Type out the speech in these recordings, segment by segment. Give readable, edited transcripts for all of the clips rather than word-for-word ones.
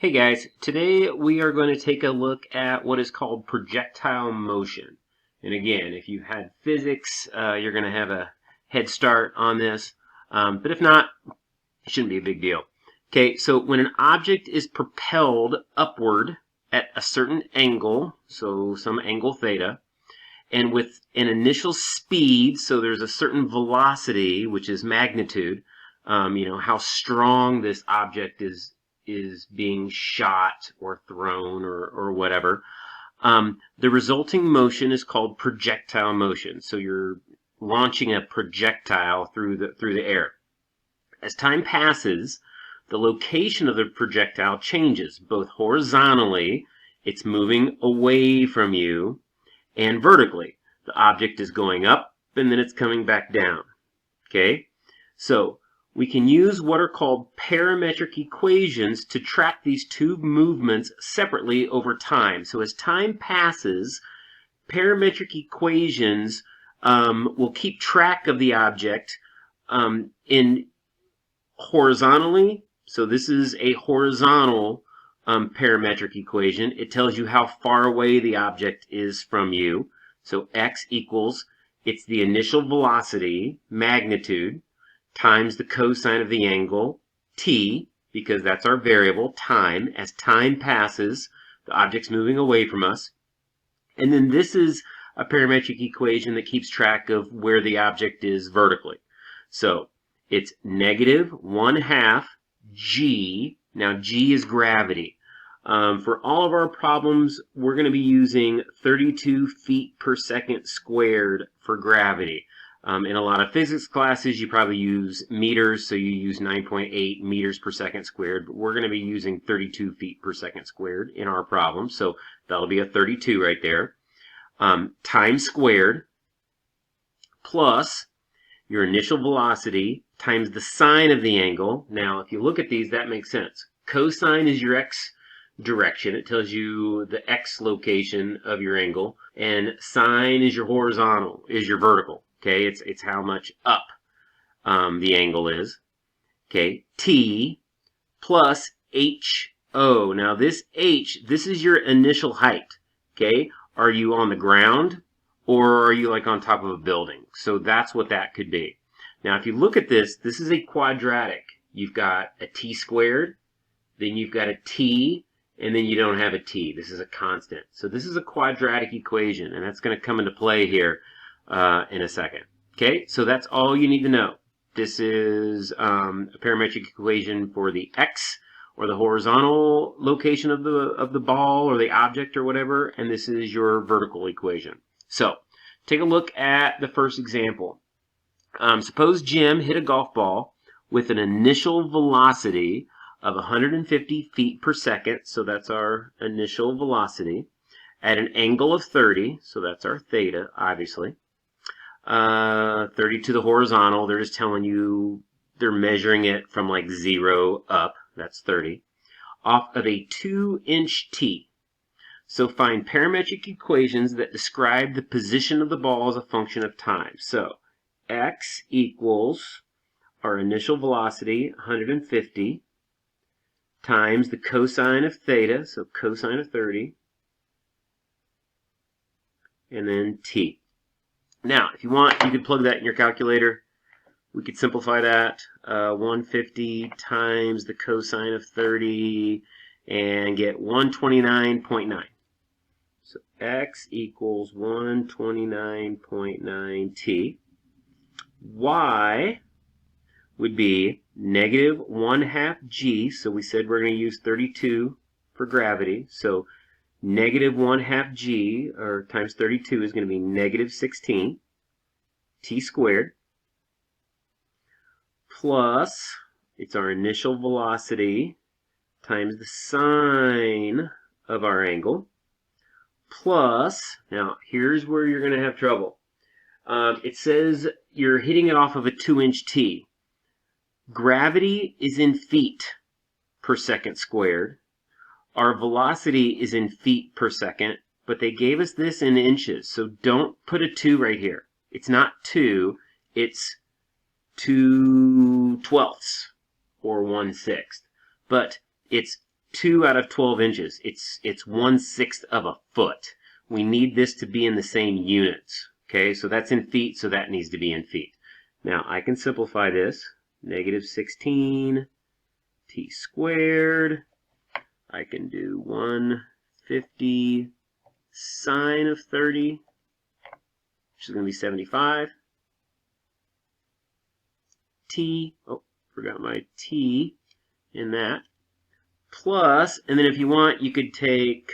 Hey guys, today we are going to take a look at what is called projectile motion. And again, if you had physics, you're going to have a head start on this. But if not, it shouldn't be a big deal. Okay, so when an object is propelled upward at a certain angle, so some angle theta, and with an initial speed, so there's a certain velocity, which is magnitude, how strong this object is being shot or thrown or whatever. The resulting motion is called projectile motion. So you're launching a projectile through the air. As time passes, the location of the projectile changes, both horizontally, it's moving away from you, and vertically. The object is going up and then it's coming back down. Okay? So we can use what are called parametric equations to track these two movements separately over time. So as time passes, parametric equations will keep track of the object in horizontally. So this is a horizontal parametric equation. It tells you how far away the object is from you. So x equals, it's the initial velocity, magnitude, times the cosine of the angle, t, because that's our variable, time. As time passes, the object's moving away from us. And then this is a parametric equation that keeps track of where the object is vertically. So it's negative 1/2 g. Now g is gravity. For all of our problems, we're going to be using 32 feet per second squared for gravity. In a lot of physics classes, you probably use meters, so you use 9.8 meters per second squared, but we're going to be using 32 feet per second squared in our problem, so that'll be a 32 right there. Time squared plus your initial velocity times the sine of the angle. Now, if you look at these, that makes sense. Cosine is your x direction. It tells you the x location of your angle, and sine is your horizontal, is your vertical. Okay, it's how much up the angle is. Okay, t plus ho. Now this h, this is your initial height. Okay, are you on the ground or are you like on top of a building? So that's what that could be. Now if you look at this, this is a quadratic. You've got a t squared, then you've got a t, and then you don't have a t. This is a constant. So this is a quadratic equation, and that's going to come into play here in a second. Okay, so that's all you need to know. This is a parametric equation for the x, or the horizontal location of the ball or the object or whatever, and this is your vertical equation. So take a look at the first example. Suppose Jim hit a golf ball with an initial velocity of 150 feet per second, so that's our initial velocity, at an angle of 30, so that's our theta, obviously. 30 to the horizontal, they're just telling you they're measuring it from like 0 up, that's 30, off of a 2-inch tee. So find parametric equations that describe the position of the ball as a function of time. So x equals our initial velocity, 150, times the cosine of theta, so cosine of 30, and then t. Now, if you want, you could plug that in your calculator. We could simplify that. 150 times the cosine of 30 and get 129.9. So x equals 129.9 t. Y would be negative 1/2 g. So we said we're going to use 32 for gravity. So negative 1/2 g, or times 32, is going to be negative 16 t squared, plus, it's our initial velocity times the sine of our angle, plus, now here's where you're going to have trouble. It says you're hitting it off of a 2-inch tee. Gravity is in feet per second squared. Our velocity is in feet per second, but they gave us this in inches, so don't put a 2 right here. It's not 2, it's 2/12 or 1/6. But it's 2 out of 12 inches. It's 1/6 of a foot. We need this to be in the same units. Okay, so that's in feet, so that needs to be in feet. Now I can simplify this. Negative 16 t squared. I can do 150 sine of 30, which is going to be 75. T, oh, forgot my t in that. Plus, and then if you want, you could take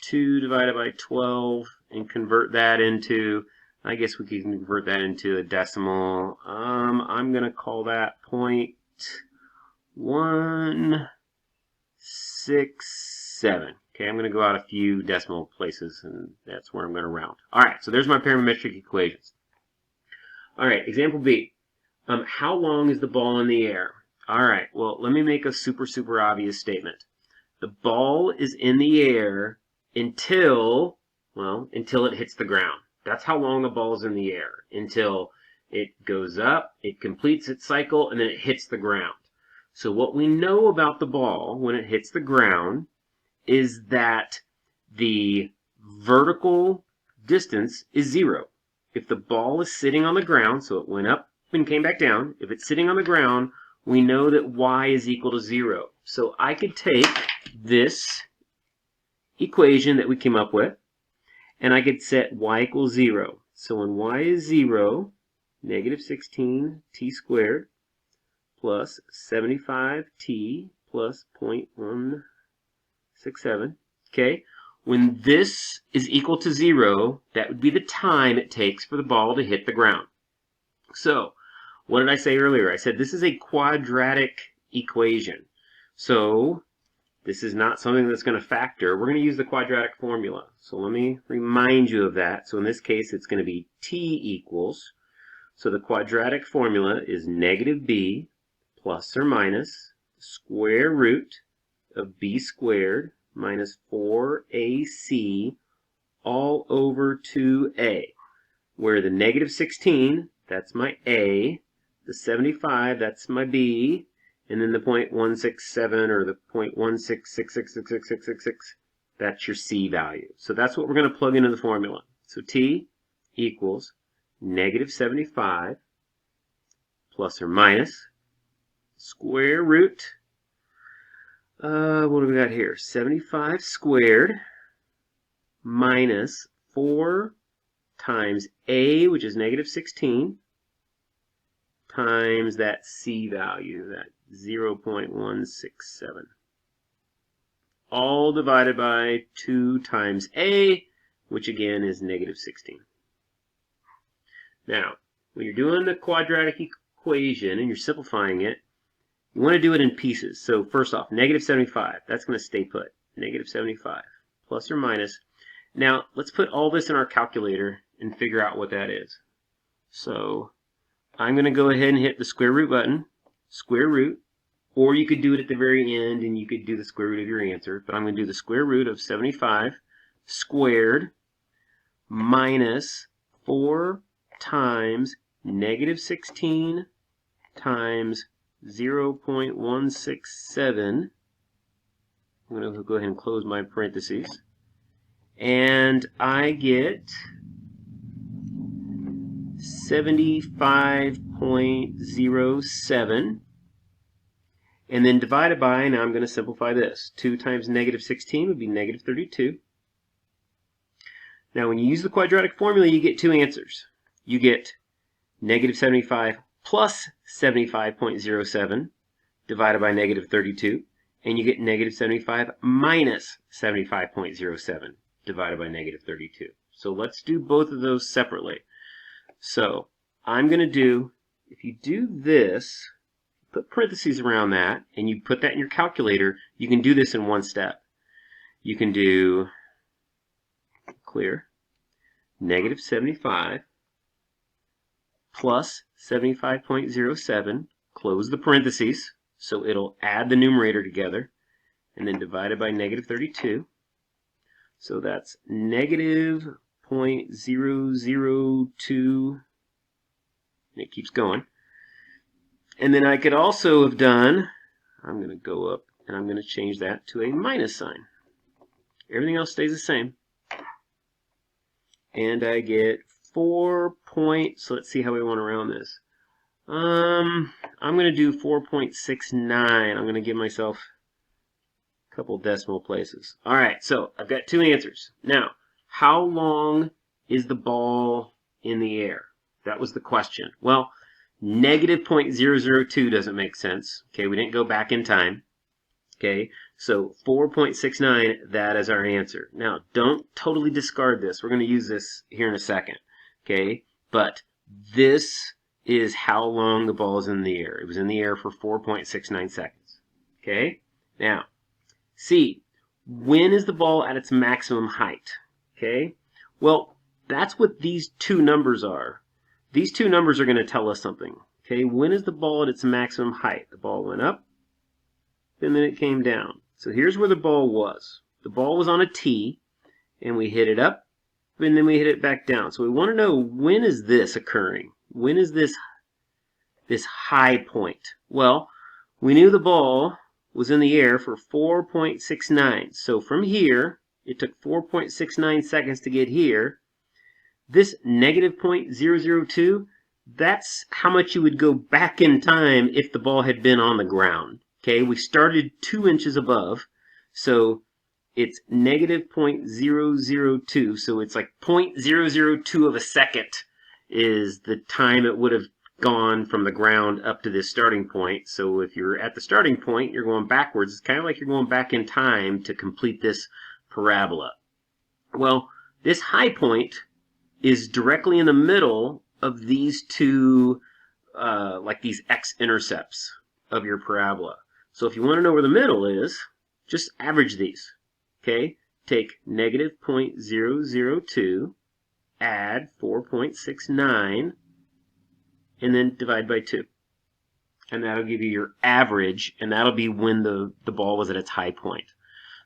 2 divided by 12 and convert that into, I guess we can convert that into a decimal. I'm going to call that 0.167. Okay, I'm going to go out a few decimal places, and that's where I'm going to round. All right, so there's my parametric equations. All right, example B. How long is the ball in the air? All right, well, let me make a super obvious statement. The ball is in the air until it hits the ground. That's how long the ball is in the air, until it goes up, it completes its cycle, and then it hits the ground. So what we know about the ball when it hits the ground is that the vertical distance is 0. If the ball is sitting on the ground, so it went up and came back down, if it's sitting on the ground, we know that y is equal to 0. So I could take this equation that we came up with, and I could set y equals 0. So when y is 0, negative 16 t squared plus 75t plus 0.167. Okay? When this is equal to 0, that would be the time it takes for the ball to hit the ground. So, what did I say earlier? I said this is a quadratic equation. So, this is not something that's going to factor. We're going to use the quadratic formula. So let me remind you of that. So in this case, it's going to be t equals. So the quadratic formula is negative b plus or minus square root of b squared minus 4ac all over 2a, where the negative 16, that's my a, the 75, that's my b, and then the 0.167 or the 0.166666666, that's your c value. So that's what we're going to plug into the formula. So t equals negative 75 plus or minus square root, what do we got here? 75 squared minus 4 times a, which is negative 16, times that c value, that 0.167. All divided by 2 times a, which again is negative 16. Now, when you're doing the quadratic equation and you're simplifying it, you want to do it in pieces. So first off, negative 75, that's going to stay put. Negative 75, plus or minus. Now, let's put all this in our calculator and figure out what that is. So, I'm going to go ahead and hit the square root button, square root, or you could do it at the very end and you could do the square root of your answer, but I'm going to do the square root of 75 squared minus 4 times negative 16 times 0.167. I'm going to go ahead and close my parentheses. And I get 75.07. And then divided by, now I'm going to simplify this. 2 times negative 16 would be negative 32. Now when you use the quadratic formula, you get two answers. You get negative 75 plus 75.07 divided by negative 32. And you get negative 75 minus 75.07 divided by negative 32. So let's do both of those separately. So I'm going to do, if you do this, put parentheses around that, and you put that in your calculator, you can do this in one step. You can do, clear, negative 75 plus 75.07, close the parentheses, so it'll add the numerator together, and then divide it by negative 32. So that's negative 0.002, and it keeps going. And then I could also have done, I'm going to go up and I'm going to change that to a minus sign. Everything else stays the same. And I get 4 points. So let's see how we want to round this. I'm going to do 4.69. I'm going to give myself a couple decimal places. All right, so I've got two answers. Now, how long is the ball in the air? That was the question. Well, negative 0.002 doesn't make sense. Okay, we didn't go back in time. Okay, so 4.69, that is our answer. Now, don't totally discard this. We're going to use this here in a second. Okay, but this is how long the ball is in the air. It was in the air for 4.69 seconds. Okay, now, C, when is the ball at its maximum height? Okay, well, that's what these two numbers are. These two numbers are going to tell us something. Okay, when is the ball at its maximum height? The ball went up, and then it came down. So here's where the ball was. The ball was on a T, and we hit it up, and then we hit it back down. So we want to know, when is this occurring? When is this high point? Well, we knew the ball was in the air for 4.69. So from here, it took 4.69 seconds to get here. This negative 0.002, that's how much you would go back in time if the ball had been on the ground. Okay, we started 2 inches above, so it's negative 0.002, so it's like 0.002 of a second is the time it would have gone from the ground up to this starting point. So if you're at the starting point, you're going backwards. It's kind of like you're going back in time to complete this parabola. Well, this high point is directly in the middle of these two, like these x-intercepts of your parabola. So if you want to know where the middle is, just average these. Okay, take negative 0.002, add 4.69, and then divide by 2. And that'll give you your average, and that'll be when the ball was at its high point.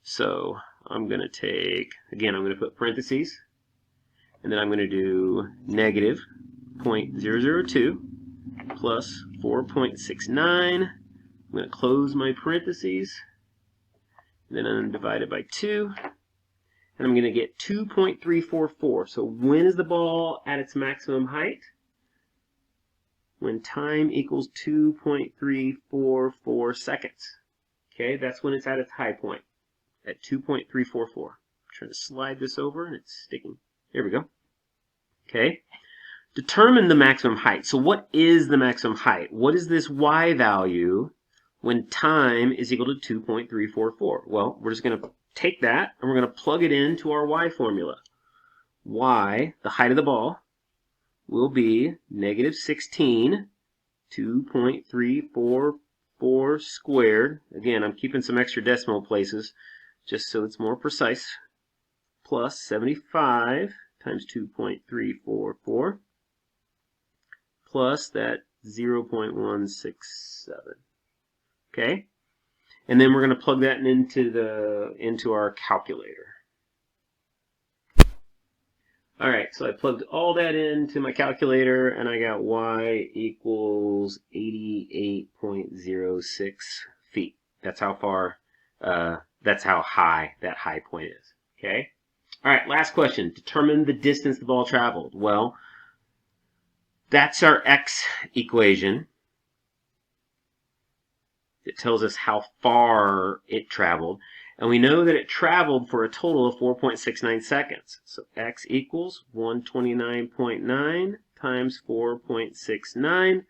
So I'm going to take, again, I'm going to put parentheses, and then I'm going to do negative 0.002 plus 4.69. I'm going to close my parentheses, and then I'm going to divide it by 2, and I'm going to get 2.344. So when is the ball at its maximum height? When time equals 2.344 seconds. Okay, that's when it's at its high point, at 2.344. I'm trying to slide this over, and it's sticking. There we go. Okay. Determine the maximum height. So what is the maximum height? What is this y value when time is equal to 2.344? Well, we're just going to take that and we're going to plug it into our y formula. Y, the height of the ball, will be negative 16, 2.344 squared. Again, I'm keeping some extra decimal places just so it's more precise. Plus 75 times 2.344 plus that 0.167. Okay? And then we're going to plug that into our calculator. All right, so I plugged all that into my calculator, and I got y equals 88.06 feet. That's how far, that's how high that high point is. Okay? All right, last question. Determine the distance the ball traveled. Well, that's our x equation. It tells us how far it traveled. And we know that it traveled for a total of 4.69 seconds. So x equals 129.9 times 4.69.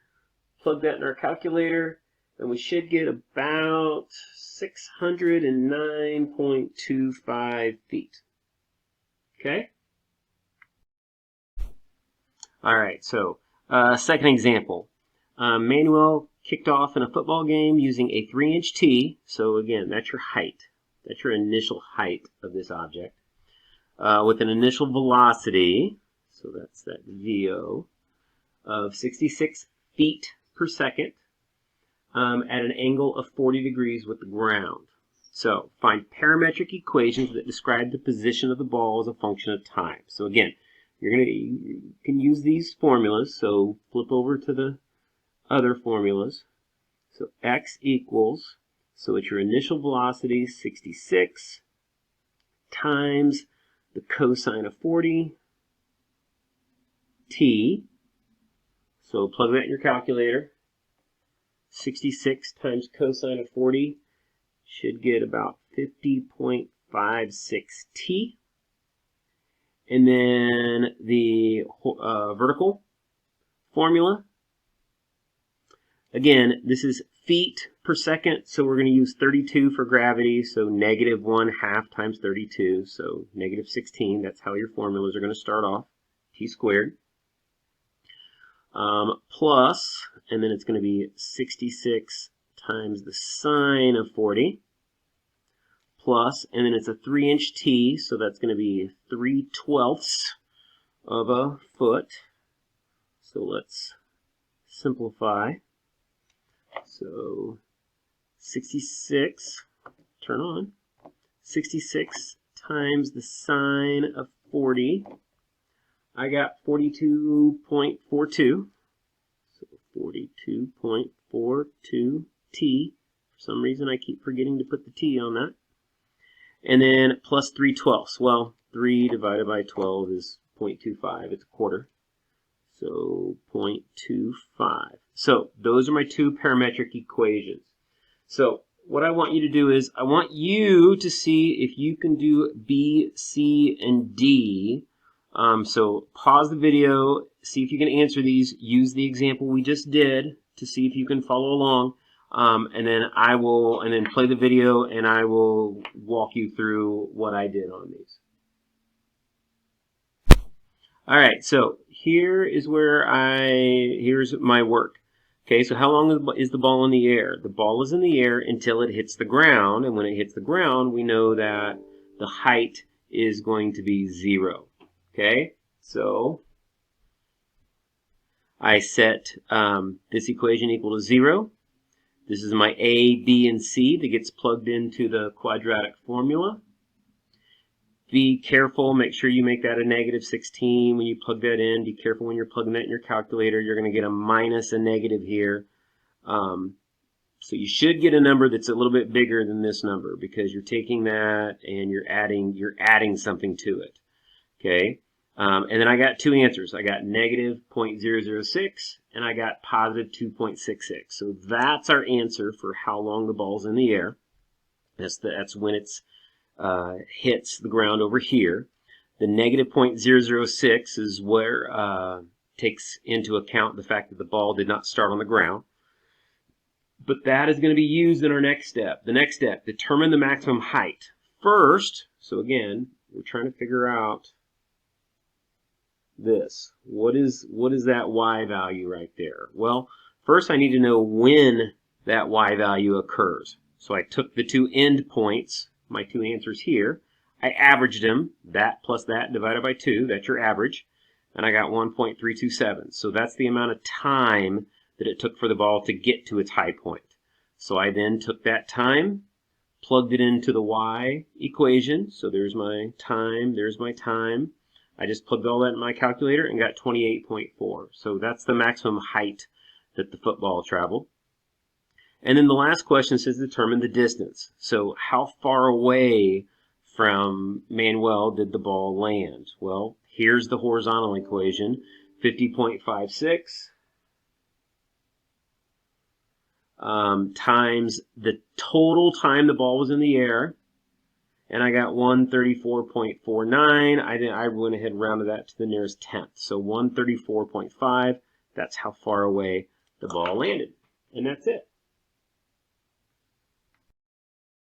Plug that in our calculator, and we should get about 609.25 feet. Okay? All right, so second example. Manuel kicked off in a football game using a 3-inch tee. So again, that's your height. That's your initial height of this object. With an initial velocity, so that's that VO, of 66 feet per second at an angle of 40 degrees with the ground. So find parametric equations that describe the position of the ball as a function of time. So again, you can use these formulas. So flip over to the other formulas. So x equals, so it's your initial velocity, 66, times the cosine of 40, t. So plug that in your calculator. 66 times cosine of 40 should get about 50.56 t. And then the vertical formula. Again, this is feet per second, so we're going to use 32 for gravity, so negative 1/2 times 32, so negative 16. That's how your formulas are going to start off, t squared. Plus, and then it's going to be 66 times the sine of 40, plus, and then it's a 3-inch t, so that's going to be 3/12 of a foot. So let's simplify. So 66, turn on, 66 times the sine of 40, I got 42.42, so 42.42 t. For some reason I keep forgetting to put the t on that. And then plus 3/12. Well, 3 divided by 12 is 0.25, it's a quarter. So 0.25. So those are my two parametric equations. So what I want you to do is I want you to see if you can do B, C, and D. So pause the video, see if you can answer these. Use the example we just did to see if you can follow along. And then play the video and I will walk you through what I did on these. All right, so here's my work. Okay, so how long is the ball in the air? The ball is in the air until it hits the ground, and when it hits the ground, we know that the height is going to be 0. Okay, so I set this equation equal to 0. This is my A, B, and C that gets plugged into the quadratic formula. Be careful, make sure you make that a negative 16 when you plug that in. Be careful when you're plugging that in your calculator. You're going to get a minus a negative here. So you should get a number that's a little bit bigger than this number because you're taking that and you're adding something to it. Okay, and then I got two answers. I got negative 0.006 and I got positive 2.66. So that's our answer for how long the ball's in the air. That's when it's hits the ground over here. The negative 0.006 is where takes into account the fact that the ball did not start on the ground. But that is going to be used in our next step. The next step, determine the maximum height. First, so again, we're trying to figure out this. What is that y value right there? Well, first I need to know when that y value occurs. So I took the two end points, my two answers here, I averaged them, that plus that divided by 2, that's your average, and I got 1.327. So that's the amount of time that it took for the ball to get to its high point. So I then took that time, plugged it into the y equation, so there's my time, I just plugged all that in my calculator and got 28.4. So that's the maximum height that the football traveled. And then the last question says determine the distance. So how far away from Manuel did the ball land? Well, here's the horizontal equation, 50.56 times the total time the ball was in the air, and I got 134.49. I went ahead and rounded that to the nearest tenth. So 134.5, that's how far away the ball landed. And that's it.